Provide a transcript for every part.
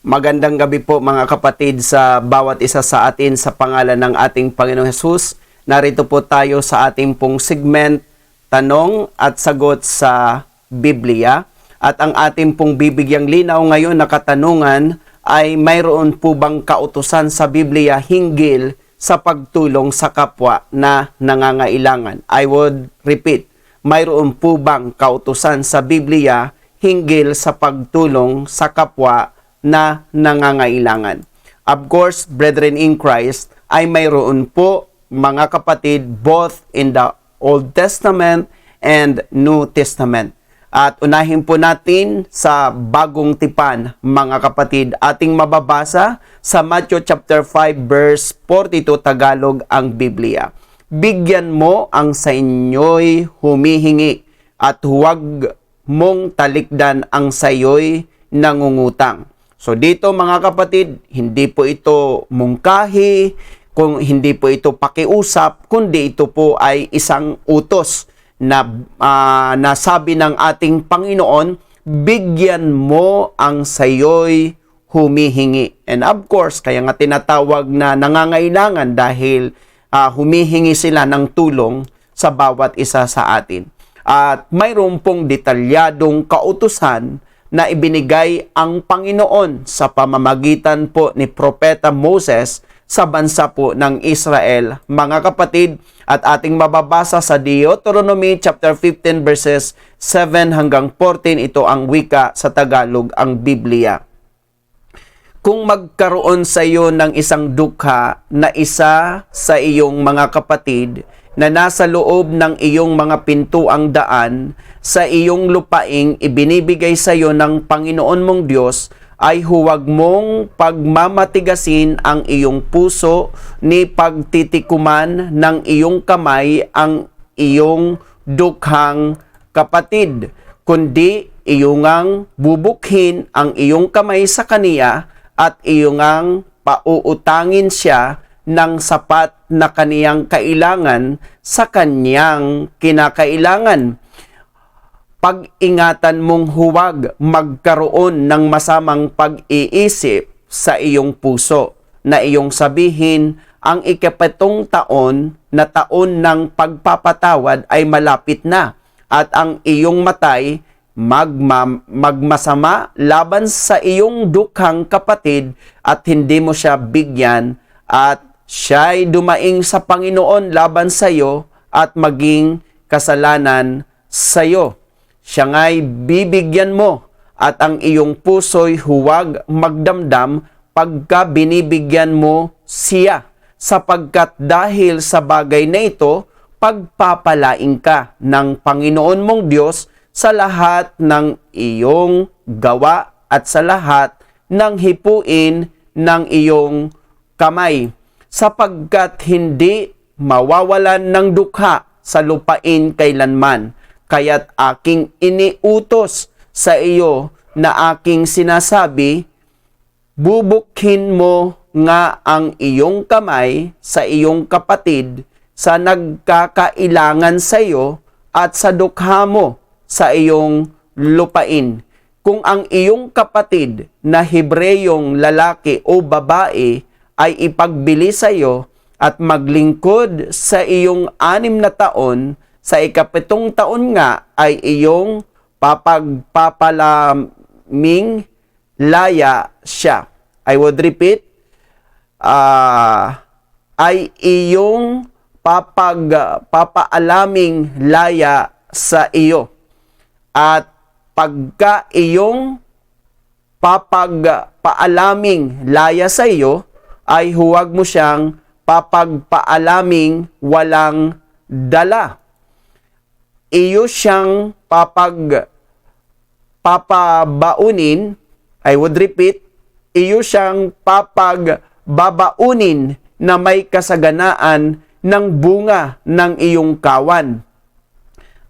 Magandang gabi po mga kapatid sa bawat isa sa atin sa pangalan ng ating Panginoong Hesus. Narito po tayo sa ating pong segment, Tanong at Sagot sa Biblia. At ang ating pong bibigyang linaw ngayon na katanungan ay mayroon po bang kautusan sa Biblia hinggil sa pagtulong sa kapwa na nangangailangan? I would repeat, mayroon po bang kautusan sa Biblia hinggil sa pagtulong sa kapwa na nangangailangan? Of course, brethren in Christ, ay mayroon po mga kapatid both in the Old Testament and New Testament. At unahin po natin sa Bagong Tipan, mga kapatid, ating mababasa sa Matthew chapter 5 verse 42 Tagalog ang Biblia. Bigyan mo ang sa inyo'y humihingi at huwag mong talikdan ang sayo'y nangungutang. So dito mga kapatid, hindi po ito mungkahi, kung hindi po ito pakiusap, kundi ito po ay isang utos na nasabi ng ating Panginoon, bigyan mo ang sayo'y humihingi. And of course, kaya nga tinatawag na nangangailangan dahil humihingi sila ng tulong sa bawat isa sa atin. At mayroon pong detalyadong kautusan na ibinigay ang Panginoon sa pamamagitan po ni Propeta Moses sa bansa po ng Israel, mga kapatid, at ating mababasa sa Deuteronomy chapter 15 verses 7 hanggang 14, ito ang wika sa Tagalog, ang Biblia. Kung magkaroon sa iyo ng isang dukha na isa sa iyong mga kapatid na nasa loob ng iyong mga pintuang daan sa iyong lupaing ibinibigay sa iyo ng Panginoon mong Diyos, ay huwag mong pagmamatigasin ang iyong puso ni pagtitikuman ng iyong kamay ang iyong dukhang kapatid, kundi iyong bubukhin ang iyong kamay sa kaniya at iyong pauutangin siya ng sapat na kaniyang kailangan sa kaniyang kinakailangan. Pag-ingatan mong huwag magkaroon ng masamang pag-iisip sa iyong puso na iyong sabihin, ang ikapitong taon na taon ng pagpapatawad ay malapit na at ang iyong matay magmasama laban sa iyong dukhang kapatid at hindi mo siya bigyan at siya'y dumaing sa Panginoon laban sa iyo at maging kasalanan sa iyo. Siya nga'y bibigyan mo at ang iyong puso'y huwag magdamdam pagka binibigyan mo siya, sapagkat dahil sa bagay na ito, pagpapalain ka ng Panginoon mong Diyos sa lahat ng iyong gawa at sa lahat ng hipuin ng iyong kamay, sapagkat hindi mawawalan ng dukha sa lupain kailanman. Kaya't aking iniutos sa iyo na aking sinasabi, bubukhin mo nga ang iyong kamay sa iyong kapatid sa nagkakailangan sa iyo at sa dukha mo sa iyong lupain. Kung ang iyong kapatid na Hebreyong lalaki o babae ay ipagbili sa iyo at maglingkod sa iyong 6 na taon, sa ikapitong taon nga ay iyong papagpapalaming laya siya. I would repeat, ay iyong papaalaming laya sa iyo. At pagka iyong papagpaalaming laya sa iyo, ay huwag mo siyang papagpaalaming walang dala. Iyo siyang papabaunin, I would repeat, iyo siyang papagbabaunin na may kasaganaan ng bunga ng iyong kawan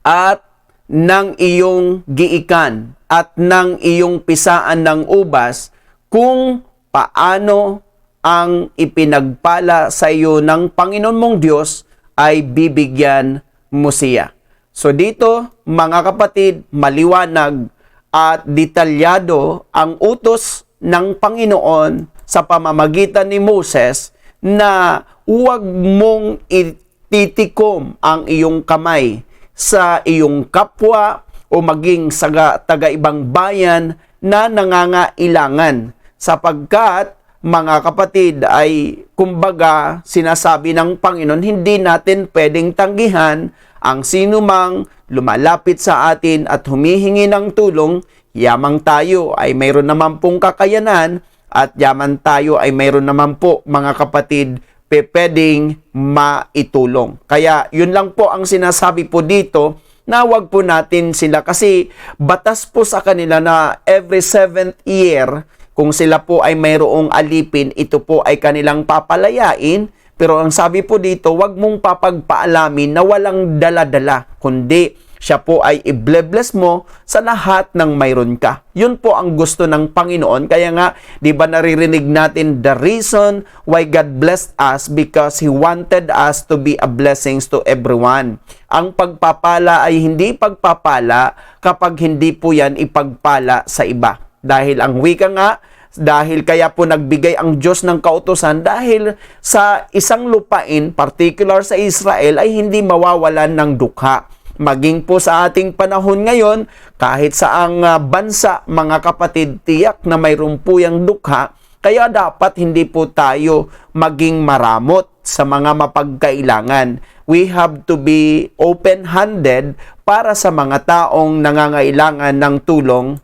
at ng iyong giikan at ng iyong pisaan ng ubas, kung paano ang ipinagpala sa iyo ng Panginoon mong Diyos ay bibigyan mo siya. So dito, mga kapatid, maliwanag at detalyado ang utos ng Panginoon sa pamamagitan ni Moses na huwag mong ititikom ang iyong kamay sa iyong kapwa o maging sa taga-ibang bayan na nangangailangan, sapagkat mga kapatid ay kumbaga sinasabi ng Panginoon, hindi natin pwedeng tanggihan ang sinumang lumalapit sa atin at humihingi ng tulong. Yamang tayo ay mayroon naman pong kakayanan at yaman tayo ay mayroon naman po mga kapatid pwedeng maitulong. Kaya yun lang po ang sinasabi po dito, na wag po natin sila, kasi batas po sa kanila na every 7th year, kung sila po ay mayroong alipin, ito po ay kanilang papalayain. Pero ang sabi po dito, wag mong papagpaalamin na walang dala-dala, kundi siya po ay i-bless mo sa lahat ng mayroon ka. Yun po ang gusto ng Panginoon. Kaya nga, di ba naririnig natin, the reason why God blessed us because He wanted us to be a blessings to everyone. Ang pagpapala ay hindi pagpapala kapag hindi po yan ipagpala sa iba. Dahil ang wika nga, dahil kaya po nagbigay ang Diyos ng kautusan, dahil sa isang lupain, particular sa Israel, ay hindi mawawalan ng dukha. Maging po sa ating panahon ngayon, kahit saang bansa, mga kapatid, tiyak na mayroon po yung dukha. Kaya dapat hindi po tayo maging maramot sa mga mapagkailangan. We have to be open-handed para sa mga taong nangangailangan ng tulong,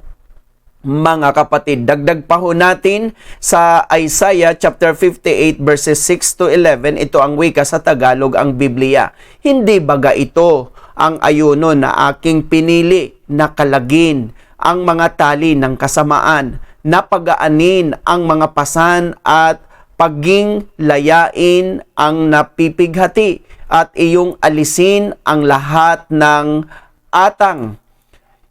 mga kapatid. Dagdag pa ho natin sa Isaiah chapter 58 verses 6 to 11. Ito ang wika sa Tagalog, ang Biblia. Hindi baga ito ang ayuno na aking pinili na kalagin ang mga tali ng kasamaan, na pagaanin ang mga pasan at paging layain ang napipighati, at iyong alisin ang lahat ng atang.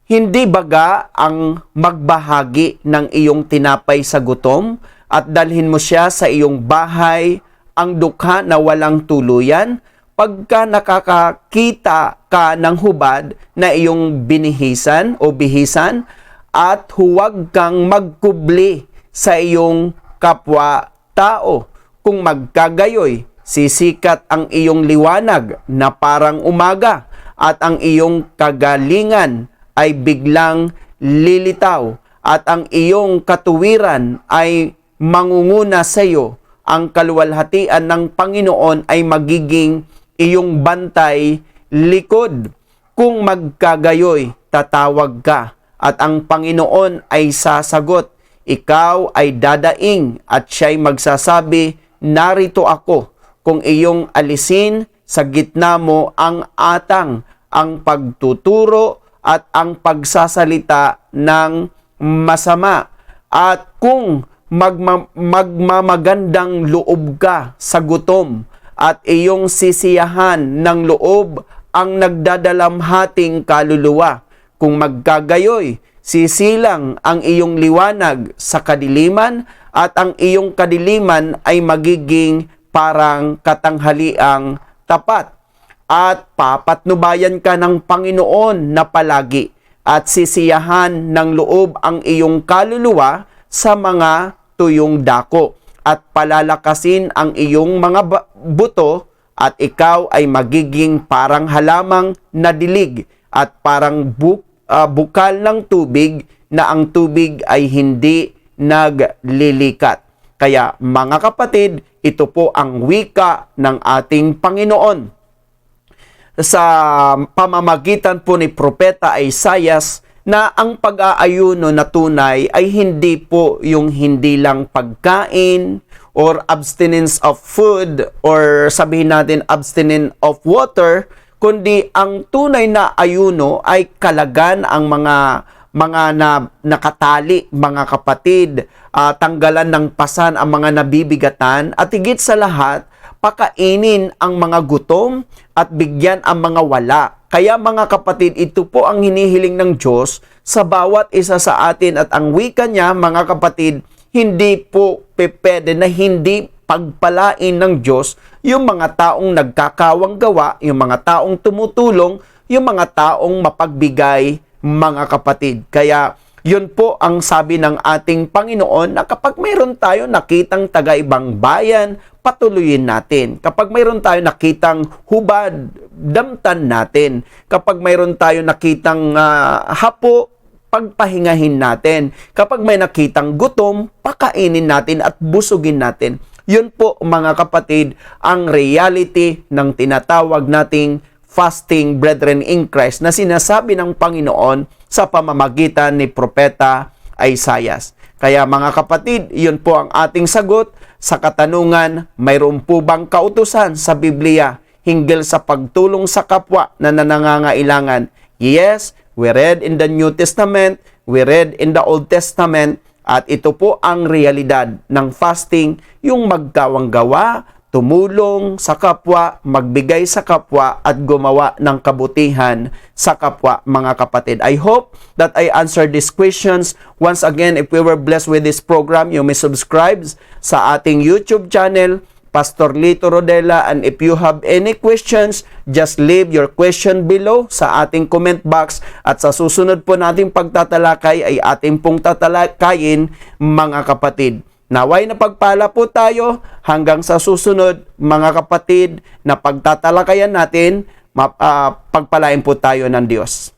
Hindi baga ang magbahagi ng iyong tinapay sa gutom at dalhin mo siya sa iyong bahay ang dukha na walang tuluyan, pagka nakakakita ka ng hubad na iyong binihisan o bihisan, at huwag kang magkubli sa iyong kapwa-tao. Kung magkagayoy, sisikat ang iyong liwanag na parang umaga, at ang iyong kagalingan ay biglang lilitaw, at ang iyong katuwiran ay mangunguna sa iyo. Ang kaluwalhatian ng Panginoon ay magiging iyong bantay likod. Kung magkagayoy, tatawag ka, at ang Panginoon ay sasagot. Ikaw ay dadaing, at siya'y magsasabi, narito ako. Kung iyong alisin sa gitna mo ang atang, ang pagtuturo at ang pagsasalita ng masama, at kung magmamagandang loob ka sa gutom, at iyong sisiyahan ng loob ang nagdadalamhating kaluluwa. Kung magkagayoy, sisilang ang iyong liwanag sa kadiliman, at ang iyong kadiliman ay magiging parang katanghaliang tapat. At papatnubayan ka ng Panginoon na palagi, at sisiyahan ng loob ang iyong kaluluwa sa mga tuyong dako, at palalakasin ang iyong mga buto, at ikaw ay magiging parang halamang nadilig, at parang bukal ng tubig na ang tubig ay hindi naglilikat. Kaya mga kapatid, ito po ang wika ng ating Panginoon sa pamamagitan po ni Propeta Isaiah, na ang pag-aayuno na tunay ay hindi po yung hindi lang pagkain or abstinence of food, or sabihin natin abstinence of water, kundi ang tunay na ayuno ay kalagan ang mga nakatali, mga kapatid, tanggalan ng pasan ang mga nabibigatan, at higit sa lahat, pakainin ang mga gutom at bigyan ang mga wala. Kaya mga kapatid, ito po ang hinihiling ng Diyos sa bawat isa sa atin, at ang wika niya, mga kapatid, hindi po pwede na hindi pagpalain ng Diyos yung mga taong nagkakawang gawa, yung mga taong tumutulong, yung mga taong mapagbigay, mga kapatid. Kaya Yun po ang sabi ng ating Panginoon na kapag mayroon tayo nakitang taga-ibang bayan, patuloyin natin. Kapag mayroon tayo nakitang hubad, damtan natin. Kapag mayroon tayo nakitang hapo, pagpahingahin natin. Kapag may nakitang gutom, pakainin natin at busugin natin. Yun po mga kapatid, ang reality ng tinatawag nating fasting brethren in Christ na sinasabi ng Panginoon sa pamamagitan ni Propeta Isaias. Kaya mga kapatid, yun po ang ating sagot sa katanungan, mayroon po bang kautusan sa Biblia hinggil sa pagtulong sa kapwa na nangangailangan? Yes, we read in the New Testament, we read in the Old Testament, at ito po ang realidad ng fasting, yung magkawang-gawa, tumulong sa kapwa, magbigay sa kapwa, at gumawa ng kabutihan sa kapwa, mga kapatid. I hope that I answered these questions. Once again, if we were blessed with this program, you may subscribe sa ating YouTube channel, Pastor Lito Rodela, and if you have any questions, just leave your question below sa ating comment box at sa susunod po nating pagtatalakay ay ating pong tatalakayin, mga kapatid. Naway na pagpala po tayo hanggang sa susunod, mga kapatid, na pagtatalakayan natin, pagpalain po tayo ng Diyos.